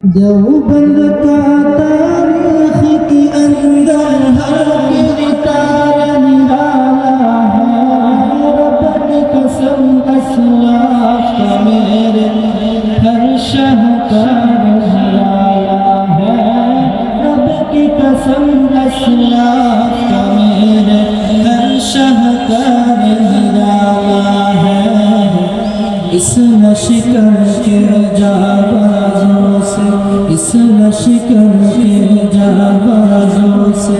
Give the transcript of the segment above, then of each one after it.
देवबंद का तारीख के अंदर हर किरदार निराला है। रब की कसम असलाफ का मेरे हर शाहकार निराला है। रब की कसम असलाफ का मेरे हर शाहकार निराला है। इस लश्कर के जाबाजों से, इस लश्कर के जाबाजों से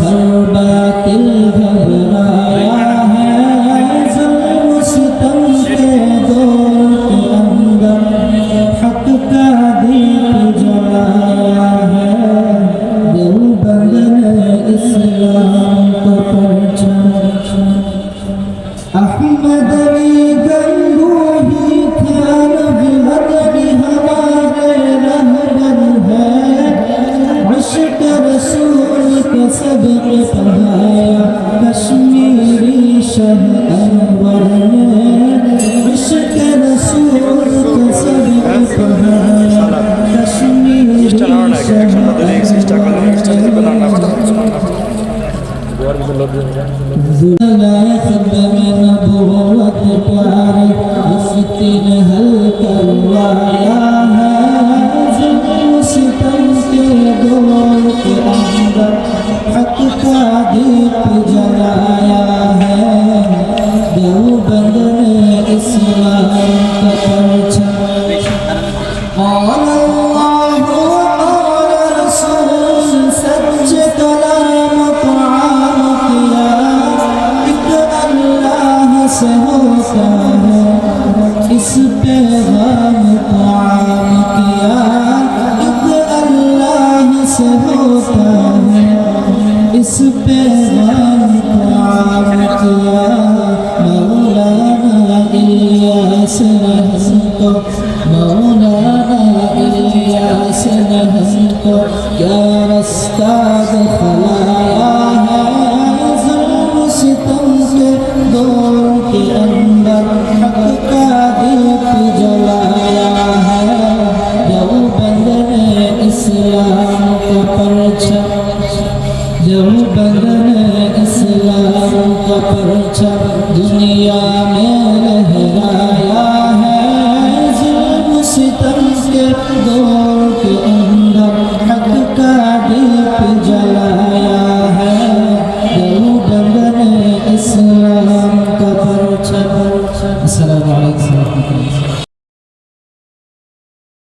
हर बातिल घबराया है। ज़ुल्म सितम के दौर के अंदर हक का दीप जलाया है। देवबंद ने इस्लाम का परचम अहमद अली गंगोही खान भी मदनी हमारे रहबर है। इश्क रसूल का सबक पढ़ाया कश्मीरी शह अनवर ने। इश्क रसूल का सबक पढ़ाया कश्मीरी शह नबूवत प्यारे मुफ्ती ने हल करवाया है। ज़ुल्म सितम के दौर के अंदर हक का दीप जलाया है। देवबंद ने इस्लाम का परचम से होता है। इस पैगाम को आम किया एक अल्लाह से होता है। इस पैगाम को आम किया मौलाना इलियास ने हमको, मौलाना इलियास ने हमको क्या रास्ता दिखलाया है। ज़ुल्म सितम के दौर के अंदर हक का दीप जलाया है। देवबंद ने इस्लाम का परचम, देवबंद ने इस्लाम का परचम